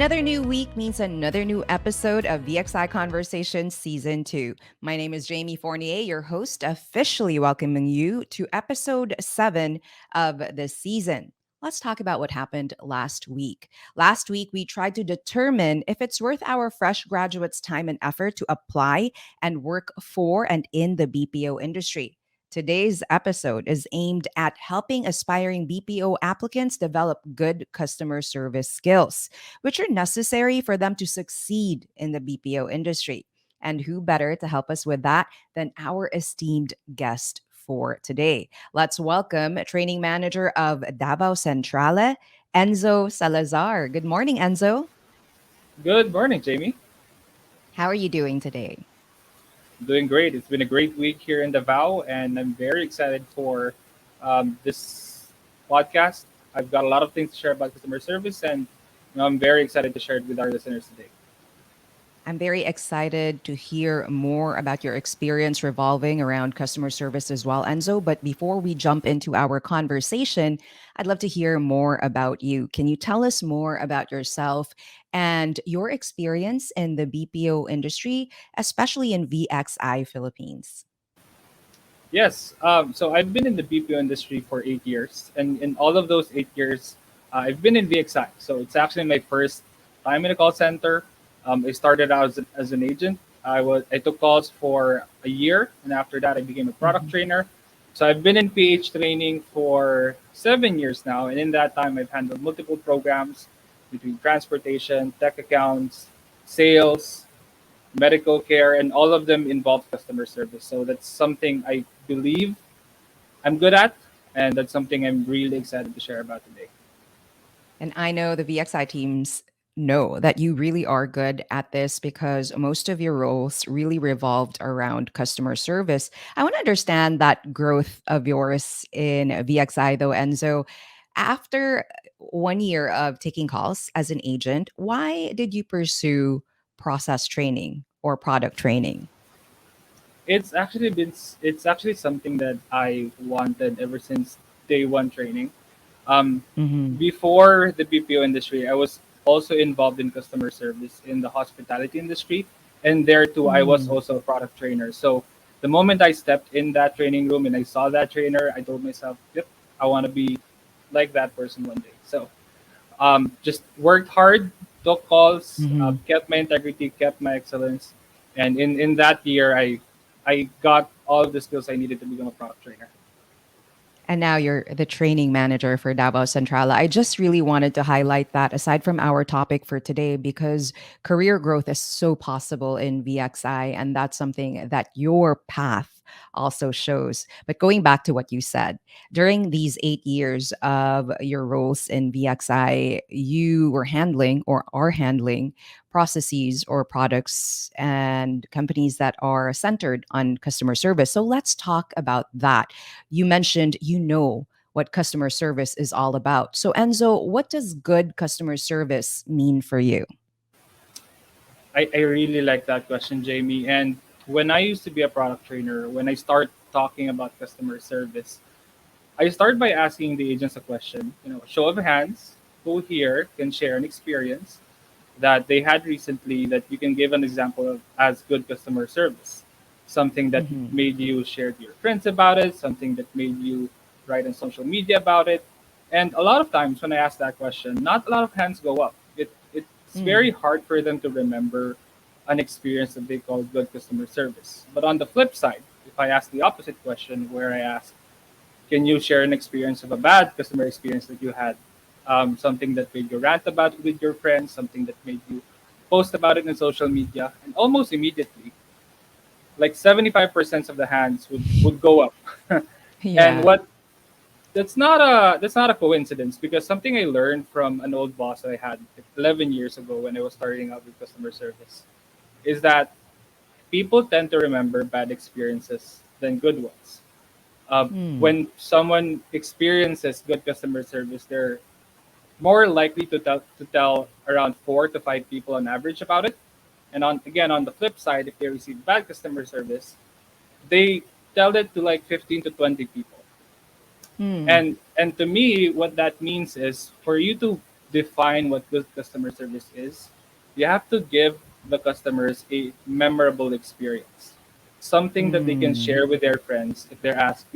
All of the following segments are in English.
Another new week means another new episode of VXI Conversations Season 2. My name is Jamie Fournier, your host, officially welcoming you to episode 7 of the season. Let's talk about what happened last week. Last week, we tried to determine if it's worth our fresh graduates' time and effort to apply and work for and in the BPO industry. Today's episode is aimed at helping aspiring BPO applicants develop good customer service skills which are necessary for them to succeed in the BPO industry. And who better to help us with that than our esteemed guest for today? Let's welcome Training Manager of Davao Centrale, Enzo Salazar. Good morning, Enzo. Good morning, Jamie. How are you doing today? Doing great. It's been a great week here in Davao, and I'm very excited for this podcast. I've got a lot of things to share about customer service, and I'm very excited to share it with our listeners today. I'm very excited to hear more about your experience revolving around customer service as well, Enzo. But before we jump into our conversation, I'd love to hear more about you. Can you tell us more about yourself and your experience in the BPO industry, especially in VXI Philippines? Yes, so I've been in the BPO industry for 8 years, and in all of those 8 years, I've been in VXI. So it's actually my first time in a call center. I started out as an agent. I took calls for a year, and after that, I became a product Mhm. trainer. So I've been in PH training for 7 years now, and in that time, I've handled multiple programs between transportation, tech accounts, sales, medical care, and all of them involve customer service. So that's something I believe I'm good at, and that's something I'm really excited to share about today. And I know the VXI teams know that you really are good at this because most of your roles really revolved around customer service. I want to understand that growth of yours in VXI though, Enzo. After 1 year of taking calls as an agent, why did you pursue process training or product training? It's actually something that I wanted ever since day one training. Um, Hmm. Before the BPO industry, I was also involved in customer service in the hospitality industry, and there too, I was Mm. also a product trainer. So the moment I stepped in that training room and I saw that trainer, I told myself, "Yep, I want to be like that person one day." So just worked hard, took calls, Hmm. kept my integrity, kept my excellence, and in that year, I got all of the skills I needed to become a product trainer. And now you're the training manager for Davao Central. I just really wanted to highlight that aside from our topic for today, because career growth is so possible in VXI. And that's something that your path also shows. But going back to what you said, during these 8 years of your roles in VXI, you were handling or are handling processes or products and companies that are centered on customer service. So let's talk about that. You mentioned you know what customer service is all about. So, Enzo, what does good customer service mean for you? I really like that question, Jamie. And when I used to be a product trainer, when I start talking about customer service, I start by asking the agents a question. Show of hands, who here can share an experience that they had recently that you can give an example of as good customer service. Something that Hmm. made you share to your friends about it, something that made you write on social media about it. And a lot of times when I ask that question, not a lot of hands go up. It's very Mm. hard for them to remember an experience that they call good customer service. But on the flip side, if I ask the opposite question, where I ask, can you share an experience of a bad customer experience that you had? Something that made you rant about it with your friends, something that made you post about it in social media, and almost immediately, like 75% of the hands would go up. And Yeah. what that's not a coincidence because something I learned from an old boss that I had 11 years ago when I was starting out with customer service is that people tend to remember bad experiences than good ones. Mm. When someone experiences good customer service, they're more likely to tell around 4 to 5 people on average about it. And on the flip side, if they receive bad customer service, they tell it to like 15 to 20 people. Mm. And to me, what that means is for you to define what good customer service is, you have to give the customers a memorable experience, something that they can Mm. share with their friends if they're asked,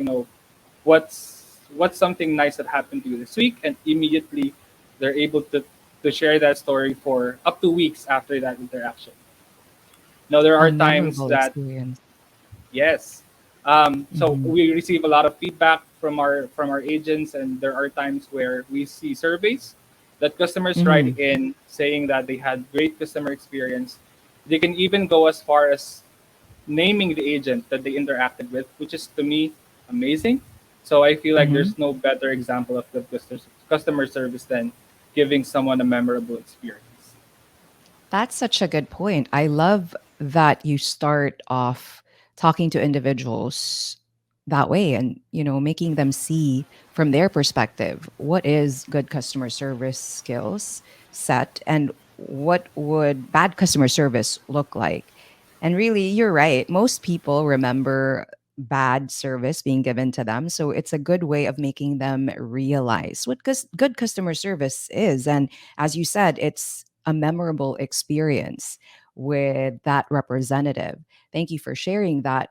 what's something nice that happened to you this week, and immediately they're able to share that story for up to weeks after that interaction. Now there A are times memorable that experience. yes. So Mhm. we receive a lot of feedback from our agents, and there are times where we see surveys that customers write Mhm. in saying that they had great customer experience. They can even go as far as naming the agent that they interacted with, which is to me amazing. So I feel like Mhm. there's no better example of good customer service than giving someone a memorable experience. That's such a good point. I love that you start off talking to individuals that way and, making them see from their perspective what is good customer service skills set and what would bad customer service look like. And really, you're right. Most people remember bad service being given to them. So it's a good way of making them realize what good customer service is. And as you said, it's a memorable experience with that representative. Thank you for sharing that.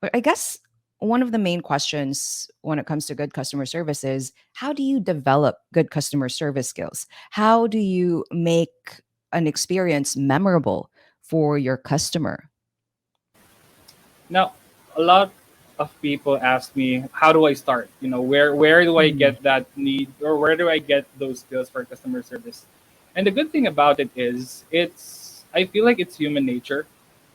But I guess one of the main questions when it comes to good customer service is how do you develop good customer service skills? How do you make an experience memorable for your customer? Now, a lot of people ask me, how do I start? Where do I Mm. get that need, or where do I get those skills for customer service? And the good thing about it is, I feel like it's human nature.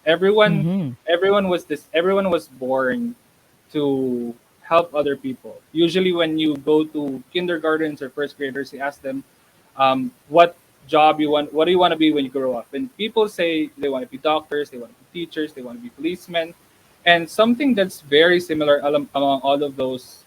Everyone, Mhm. everyone was born to help other people. Usually, when you go to kindergartens or first graders, you ask them, what job you want, what do you want to be when you grow up? And people say they want to be doctors, they want to be teachers, they want to be policemen. And something that's very similar among all of those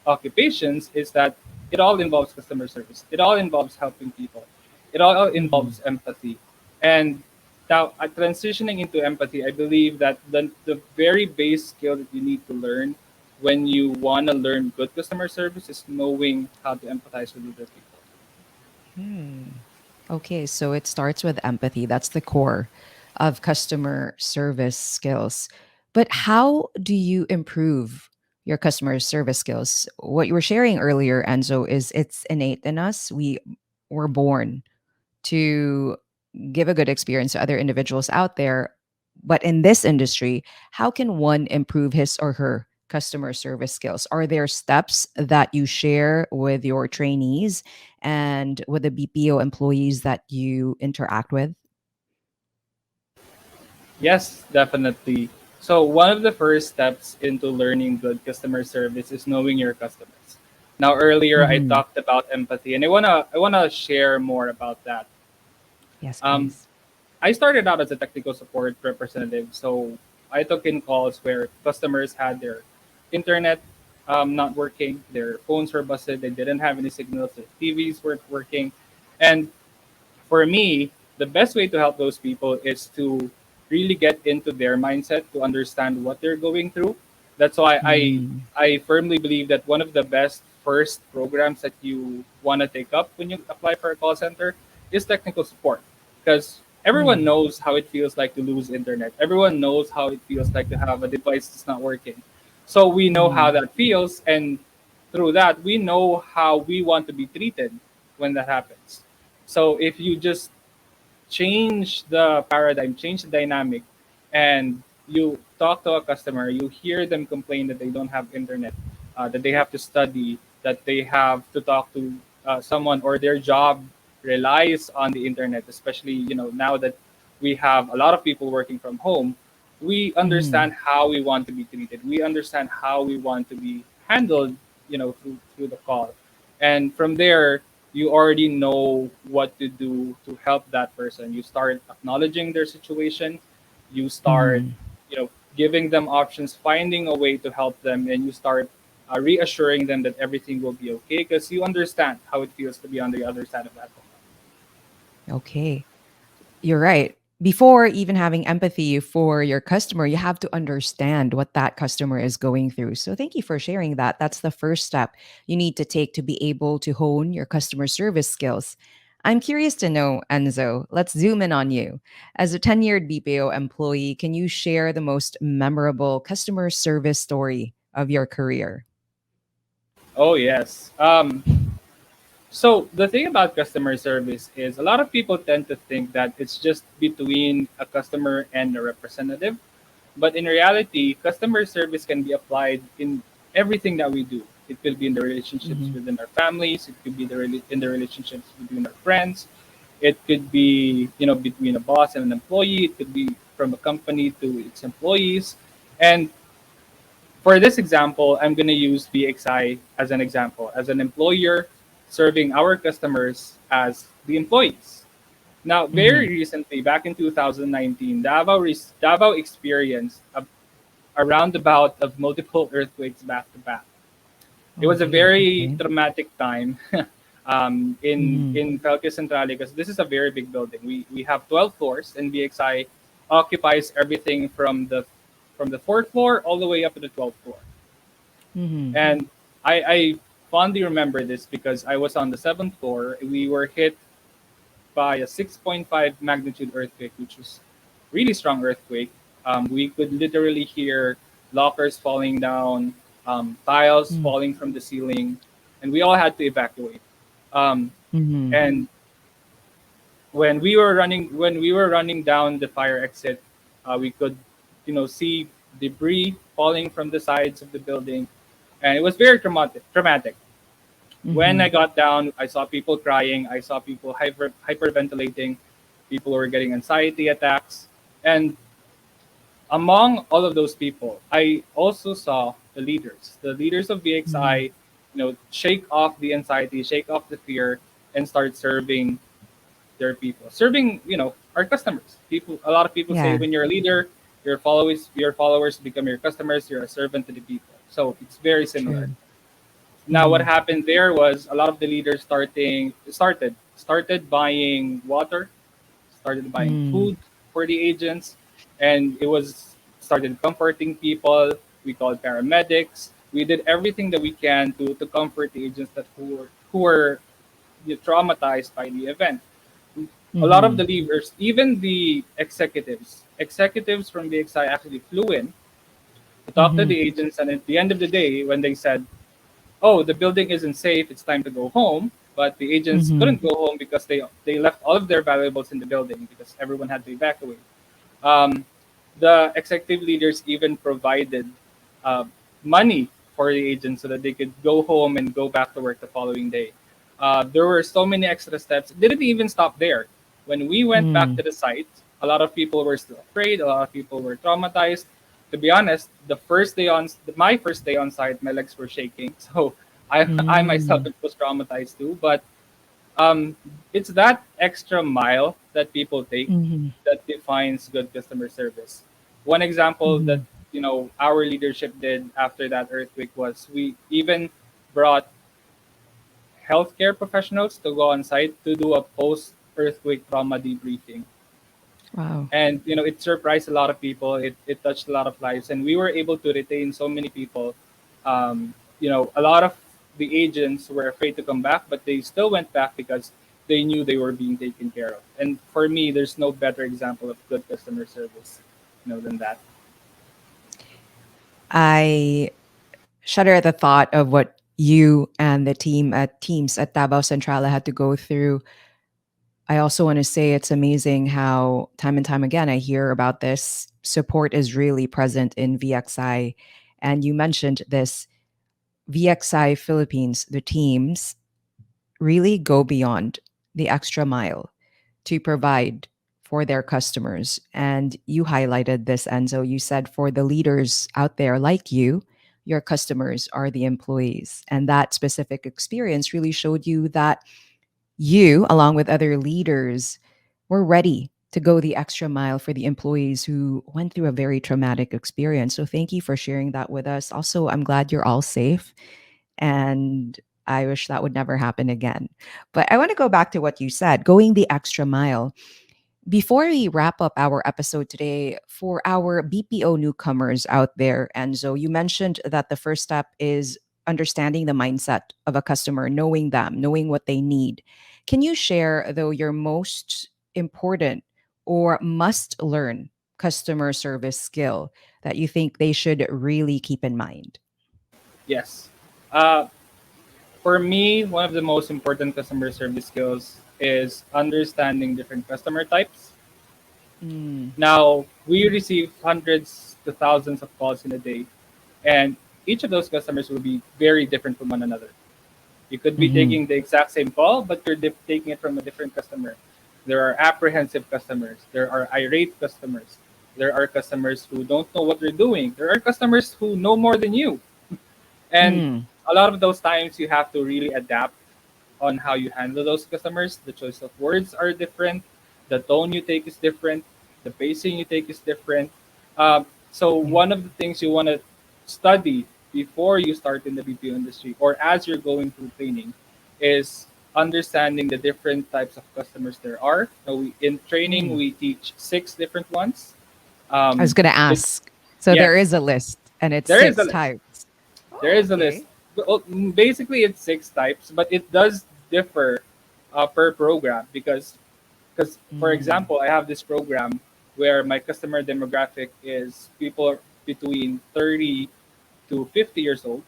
occupations is that it all involves customer service. It all involves helping people. It all Mhm. involves empathy. And now, transitioning into empathy, I believe that the very base skill that you need to learn when you want to learn good customer service is knowing how to empathize with other people. Hmm. Okay, so it starts with empathy. That's the core of customer service skills. But how do you improve your customer service skills? What you were sharing earlier, Enzo, is it's innate in us. We were born to give a good experience to other individuals out there. But in this industry, how can one improve his or her customer service skills? Are there steps that you share with your trainees and with the BPO employees that you interact with? Yes, definitely. So one of the first steps into learning good customer service is knowing your customers. Now earlier I Hmm. talked about empathy, and I wanna share more about that. Yes, Um, please. I started out as a technical support representative, so I took in calls where customers had their internet not working, their phones were busted, they didn't have any signals, their TVs weren't working, and for me, the best way to help those people is to really get into their mindset to understand what they're going through. That's why Mm. I firmly believe that one of the best first programs that you want to take up when you apply for a call center is technical support, because everyone Mm. knows how it feels like to lose internet. Everyone knows how it feels like to have a device that's not working. So we know how Mm. that feels, and through that we know how we want to be treated when that happens. So if you just change the paradigm, change the dynamic, and you talk to a customer, you hear them complain that they don't have internet, that they have to study, that they have to talk to someone, or their job relies on the internet, especially now that we have a lot of people working from home. We Mm. understand how we want to be treated. We understand how we want to be handled, through the call, and from there you already know what to do to help that person. You start acknowledging their situation. You start, Mm. giving them options, finding a way to help them, and you start reassuring them that everything will be okay because you understand how it feels to be on the other side of that phone. Okay. You're right. before even having empathy for your customer, you have to understand what that customer is going through. So, thank you for sharing that. That's the first step you need to take to be able to hone your customer service skills. I'm curious to know, Enzo, let's zoom in on you. As a tenured BPO employee, can you share the most memorable customer service story of your career? Oh yes. So the thing about customer service is a lot of people tend to think that it's just between a customer and a representative. But in reality, customer service can be applied in everything that we do. It could be in the relationships Mm-hmm. within our families. It could be in the relationships between our friends. It could be, between a boss and an employee. It could be from a company to its employees. And for this example, I'm going to use VXI as an example, as an employer serving our customers as the employees. Now, Mm-hmm. very recently, back in 2019, Davao experienced a roundabout of multiple earthquakes back to back. It Oh, was a dear. very Okay. traumatic time in Mm-hmm. Felke Centrale because this is a very big building. We have 12 floors, and VXI occupies everything from the fourth floor all the way up to the 12th floor. Mm-hmm. And I fondly remember this because I was on the seventh floor. We were hit by a 6.5 magnitude earthquake, which was really strong earthquake. We could literally hear lockers falling down, tiles falling from the ceiling, and we all had to evacuate. Um, Mm-hmm. and when we were running down the fire exit, we could, see debris falling from the sides of the building, and it was very Traumatic. When Mm-hmm. I got down, I saw people crying. I saw people hyperventilating. People were getting anxiety attacks, and among all of those people, I also saw the leaders of VXI, Mm-hmm. shake off the anxiety, shake off the fear, and start serving their people, serving, our customers. A lot of people say Yeah. when you're a leader, your followers become your customers. You're a servant to the people. So it's very similar. True. Now, what Mm-hmm. happened there was a lot of the leaders started buying water, started buying Mm-hmm. food for the agents, and it was started comforting people. We called paramedics. We did everything that we can to comfort the agents who were traumatized by the event. A lot of Mm-hmm. the leaders, even the executives from VXI actually flew in to talk to Mm-hmm. the agents, and at the end of the day, when they said, "Oh, the building isn't safe. It's time to go home." But the agents Mm-hmm. couldn't go home because they left all of their valuables in the building because everyone had to evacuate. Um, the executive leaders even provided uh, money for the agents so that they could go home and go back to work the following day. There were so many extra steps. It didn't even stop there. When we went back Mm-hmm. to the site, a lot of people were still afraid. A lot of people were traumatized. To be honest, my first day on site, my legs were shaking. So I myself Mm-hmm. was traumatized too. But it's that extra mile that people take Mm-hmm. that defines good customer service. One example that Mm-hmm. our leadership did after that earthquake was we even brought healthcare professionals to go on site to do a post earthquake trauma debriefing. Wow. And it surprised a lot of people. It touched a lot of lives, and we were able to retain so many people. A lot of the agents were afraid to come back, but they still went back because they knew they were being taken care of. And for me, there's no better example of good customer service, than that. I shudder at the thought of what you and the teams at Davao Central had to go through. I also want to say it's amazing how time and time again I hear about this. Support is really present in VXI. And you mentioned this VXI Philippines, the teams really go beyond the extra mile to provide for their customers. And you highlighted this, Enzo. You said for the leaders out there like you, your customers are the employees. And that specific experience really showed you that you, along with other leaders, were ready to go the extra mile for the employees who went through a very traumatic experience. So thank you for sharing that with us. Also, I'm glad you're all safe. And I wish that would never happen again. But I want to go back to what you said, going the extra mile. Before we wrap up our episode today, for our BPO newcomers out there, Enzo, you mentioned that the first step is understanding the mindset of a customer, knowing them, knowing what they need. Can you share, though, your most important or must learn customer service skill that you think they should really keep in mind? Yes. Uh, for me, one of the most important customer service skills is understanding different customer types. Mm, Now, we receive hundreds to thousands of calls in a day, and each of those customers will be very different from one another. You could be hmm taking the exact same call, but you're taking it from a different customer. There are apprehensive customers. There are irate customers. There are customers who don't know what they're doing. There are customers who know more than you. And mm, a lot of those times, you have to really adapt on how you handle those customers. The choice of words are different. The tone you take is different. The pacing you take is different. So yeah, one of the things you want to study before you start in the BPO industry or as you're going through training is understanding the different types of customers there are. So in training, mm. we teach six different ones. I was Um, going to it, ask. So there is yes, a list and it's there is a six list. types. There Oh, is a list. okay. Well, basically, it's six types, but it does differ per program because for Mm, example, I have this program where my customer demographic is people between 30 to 50 years old,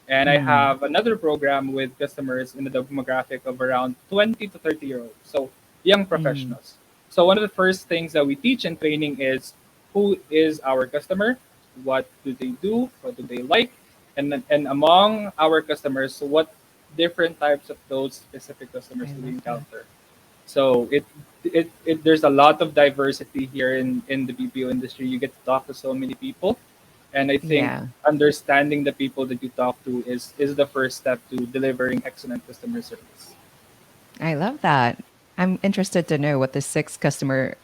and I mm, have another program with customers in the demographic of around 20 to 30 year olds, so young mm. professionals. So one of the first things that we teach in training is who is our customer, what do they do, what do they like, and among our customers, what different types of those specific customers I do we love that. encounter. So there's a lot of diversity here in the BPO industry. You get to talk to so many people, and I think Yeah. understanding the people that you talk to is the first step to delivering excellent customer service. I love that. I'm interested to know what the six customer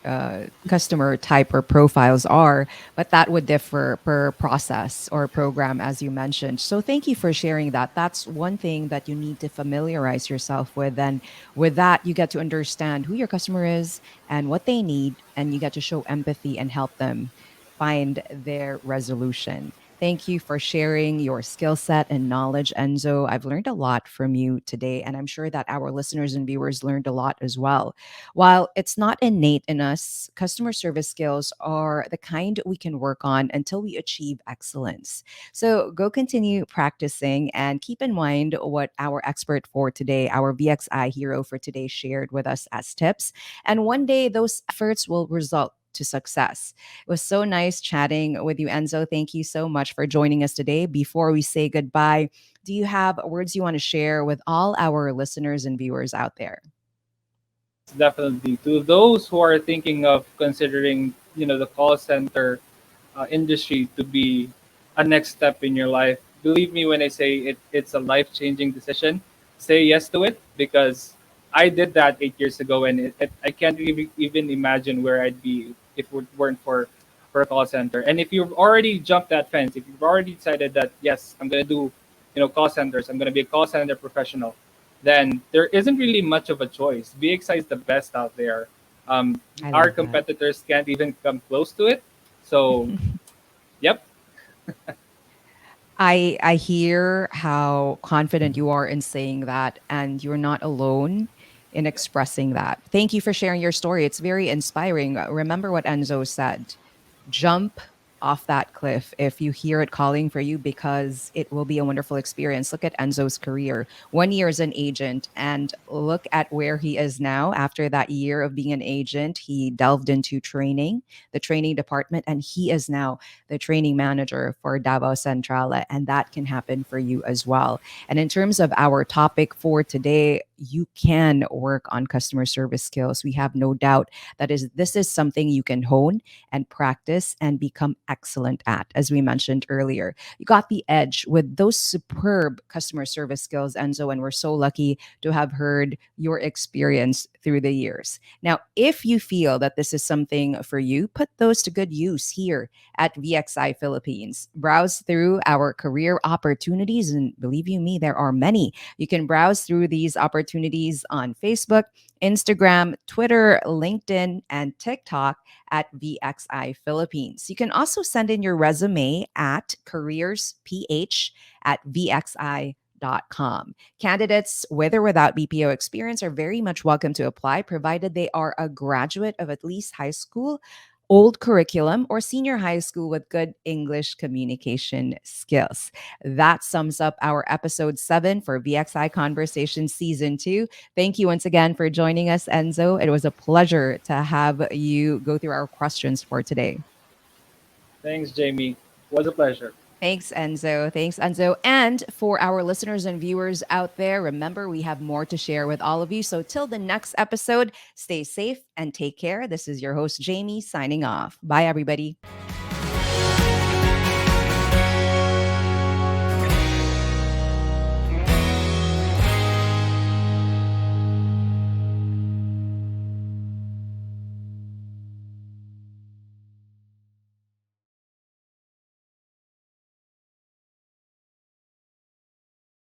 type or profiles are, but that would differ per process or program, as you mentioned. So thank you for sharing that. That's one thing that you need to familiarize yourself with. And with that, you get to understand who your customer is and what they need, and you get to show empathy and help them find their resolution. Thank you for sharing your skill set and knowledge, Enzo. I've learned a lot from you today, and I'm sure that our listeners and viewers learned a lot as well. While it's not innate in us, customer service skills are the kind we can work on until we achieve excellence. So go continue practicing and keep in mind what our expert for today, our VXI hero for today, shared with us as tips. And one day those efforts will result to success. It was so nice chatting with you, Enzo. Thank you so much for joining us today. Before we say goodbye, do you have words you want to share with all our listeners and viewers out there? Yes, definitely. To those who are thinking of considering, the call center industry to be a next step in your life, believe me when I say it's a life changing decision. Say yes to it because I did that 8 years ago, and I can't even imagine where I'd be if it weren't for a call center. And if you've already jumped that fence, if you've already decided that yes, I'm gonna do, call centers, I'm gonna be a call center professional, then there isn't really much of a choice. VXI is the best out there. I Our love that. competitors can't even come close to it. So, yep, I hear how confident you are in saying that, and you're not alone in expressing that. Thank you for sharing your story. It's very inspiring. Remember what Enzo said: jump off that cliff if you hear it calling for you, because it will be a wonderful experience. Look at Enzo's career. 1 year as an agent, and look at where he is now. After that year of being an agent, he delved into training, the training department, and he is now the training manager for Davao Central. And that can happen for you as well. And in terms of our topic for today, you can work on customer service skills. We have no doubt that this is something you can hone and practice and become excellent at. As we mentioned earlier, you got the edge with those superb customer service skills, Enzo, and we're so lucky to have heard your experience through the years. Now, if you feel that this is something for you, put those to good use here at VXI Philippines. Browse through our career opportunities, and believe you me, there are many. You can browse through these opportunities opportunities on Facebook, Instagram, Twitter, LinkedIn, and TikTok at VXI Philippines. You can also send in your resume at careersph at VXI.com. Candidates with or without BPO experience are very much welcome to apply, provided they are a graduate of at least high school, old curriculum, or senior high school with good English communication skills. That sums up our episode 7 for VXI Conversations Season 2. Thank you once again for joining us, Enzo. It was a pleasure to have you go through our questions for today. Thanks, Jamie. Was a pleasure. Thanks, Enzo. Thanks, Enzo. And for our listeners and viewers out there, remember we have more to share with all of you. So, till the next episode, stay safe and take care. This is your host, Jamie, signing off. Bye, everybody.